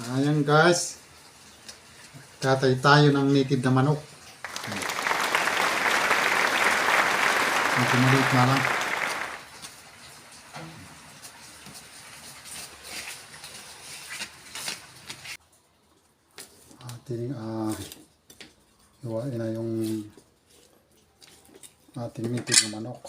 Ayan guys, katay tayo ng native na manok. Medyo maliit na lang. Ating iwain na yung ating native na manok.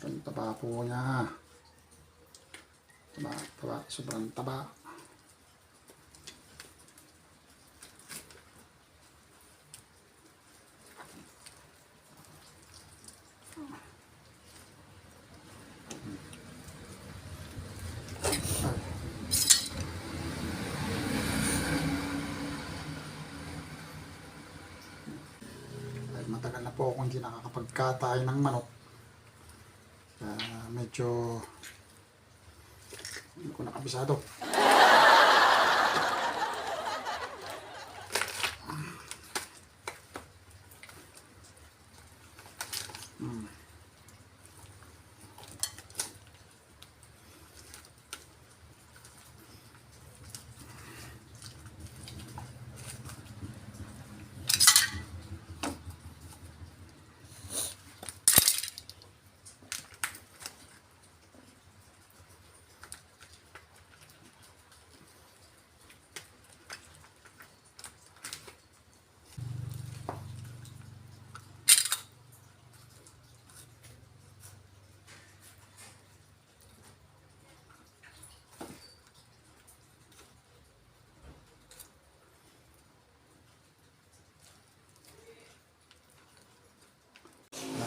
Ang taba po niya. Taba, sobrang taba. Ay, matagal na po akong hindi nakakapagkatay ng manok. Medyo hindi ko nakabisado.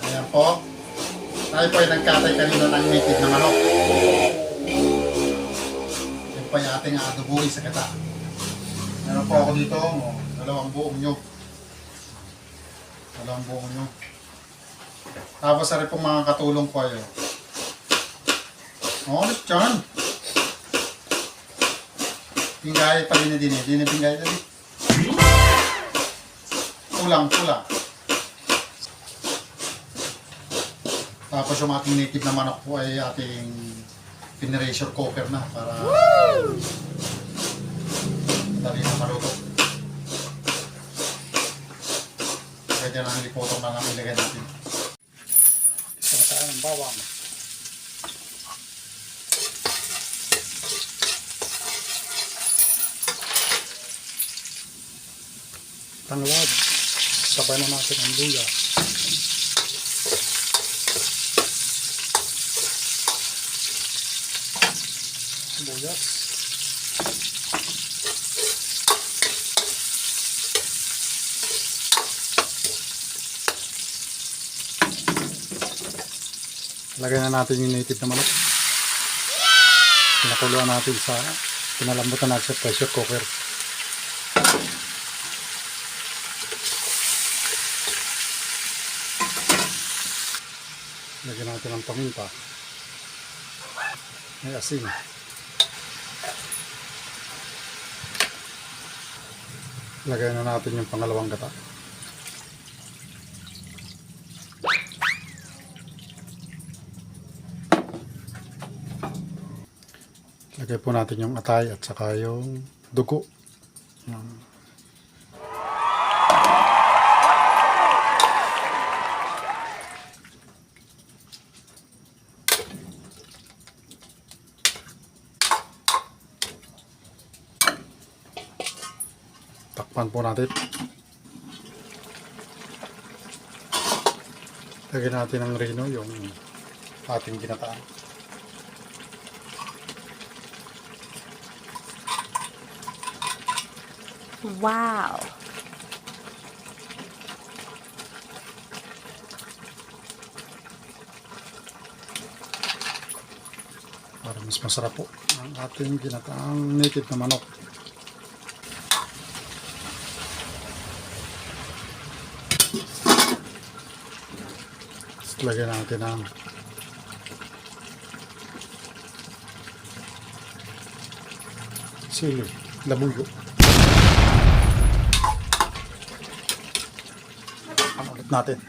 Ayan po. Tayo po ay nagkatay kanina ng native na manok. Yan po yung ating adoboy sa gata. Meron po ako dito, dalawang buong nyug. Dalawang buong nyug. Tapos sa rin pong mga katulong po ayo. Ulit dyan. Pinggay pa rin na din eh. Di na pinggay na din. Kulang. Tapos yung ating native na manok po ay ating pin-pressure cooker na para dali na maluto. Pwede na nilipotong na lang ilagay natin. Isa tayo ng bawang. Tanglad. Sabay na natin ang luya. Sibuyas. Lagay na natin yung native na manok. Pinakuluan natin sa pinalambutan natin sa pressure cooker. Lagyan natin ng paminta. May asin. Lagay na natin yung pangalawang gata. Lagay po natin yung atay at saka yung dugo. Takpan po natin. Lagyan natin ng rino yung ating ginataan. Wow! Para mas masarap po ang ating ginataang native na manok. Lagyan natin ng sili, labuyo. Ikot natin.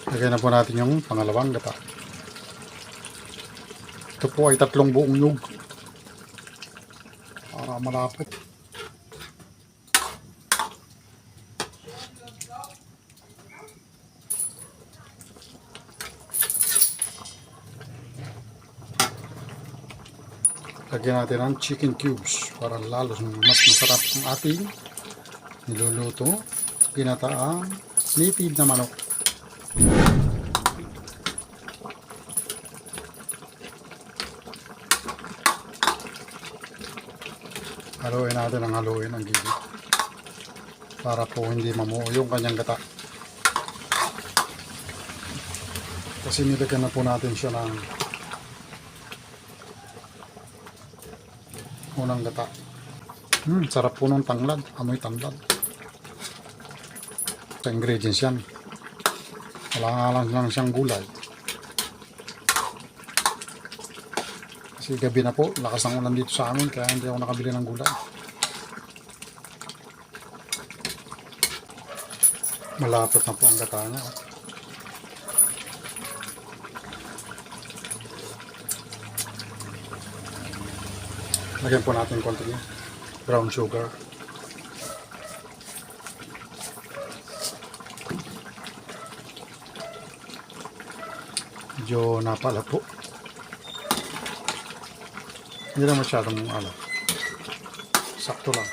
Lagyan na po natin yung pangalawang gata. Ito po ay 3 buong nyug. Para malapot. Lagyan natin ng chicken cubes para lalo mas masarap ang ating niluluto. Ginataang native na manok. Haluin natin ang haluin ang gigit para po hindi mamuo yung kanyang gata. Kasi nilagyan na po natin siya ng unang gata. Sarap po ng tanglad. Amoy tanglad. Sa ingredients yan. Wala lang siyang gulay. Kasi gabi na po, lakas ng ulan dito sa amin kaya hindi ako nakabili ng gulay. Malapot na po ang gata niya. Lagyan po natin konti brown sugar. Medyo napala po. Hindi na masyadong alam. Sakto lang.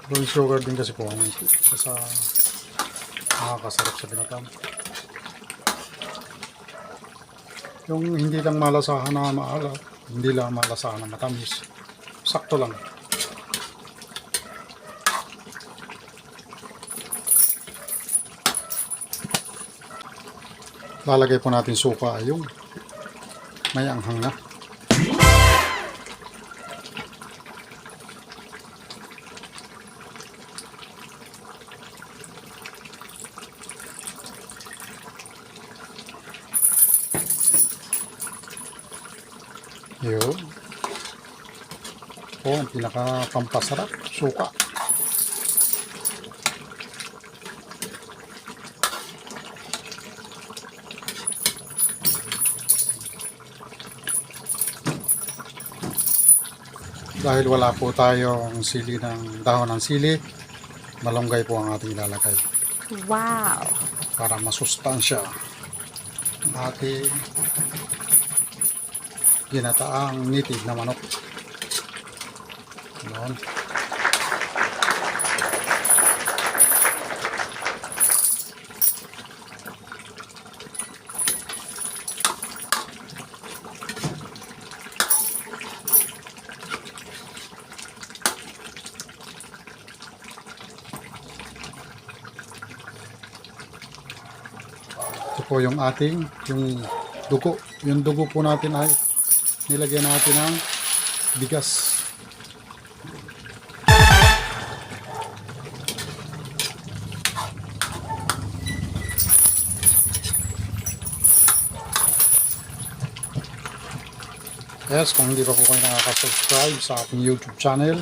Brown sugar din kasi po ang sa nakakasarap sa binatang. Yung hindi lang malasahan na maalat, hindi lang malasahan na matamis. Sakto lang. Lalagay po natin suka yung may anghang na. Yun. O, ang pinaka-pampasarap, suka. Dahil wala po tayong sili ng dahon ng sili, malunggay po ang ating ilalagay. Wow! Para masustansya ang ating ginataang native na manok. Ayan. Ito po yung ating dugo. Yung dugo po natin ay nilagyan natin ng bigas. Yes, kung hindi pa po kayo nakaka-subscribe sa ating YouTube channel,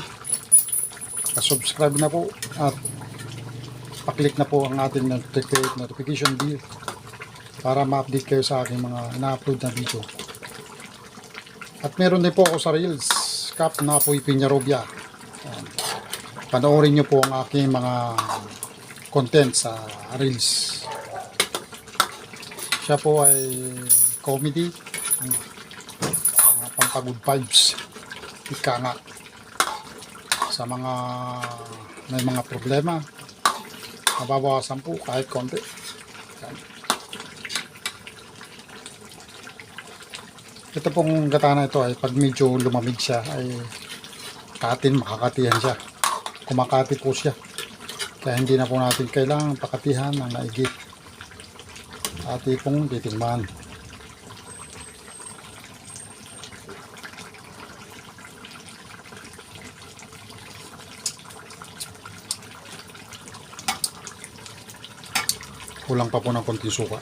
subscribe na po at paklik na po ang ating notification bell para ma-update kayo sa aking mga ina-upload na video. At meron din po ako sa Reels, Cap Napoy Piñarobia. Panoorin nyo po ang aking mga content sa Reels. Siya po ay comedy, pampagod vibes, ika nga sa mga may mga problema, mababawasan po kahit konti. Ito pong gata na ito ay pag medyo lumamig siya ay makakatihan siya, kumakati po siya, kaya hindi na po natin kailangan pakatihan ng naigit. Ati pong titingman. Kulang pa po ng konting suka.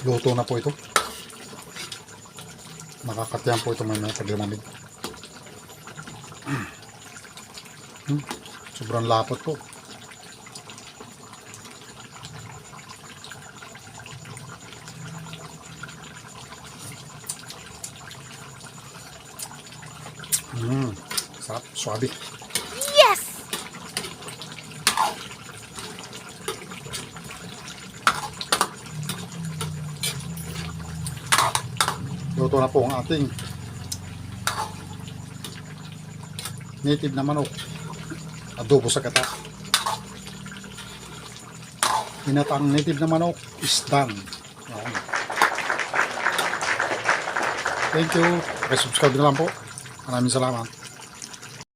Luto na po ito. Makakatiyan po ito may paglamamig. Sobrang lapot po. Sarap, suabe. Yes! Luto na po ang ating native na manok. Adobo sa gata. Ginataang native na manok is done. Ayan. Thank you. Subscribe na lang po. Maraming salamat.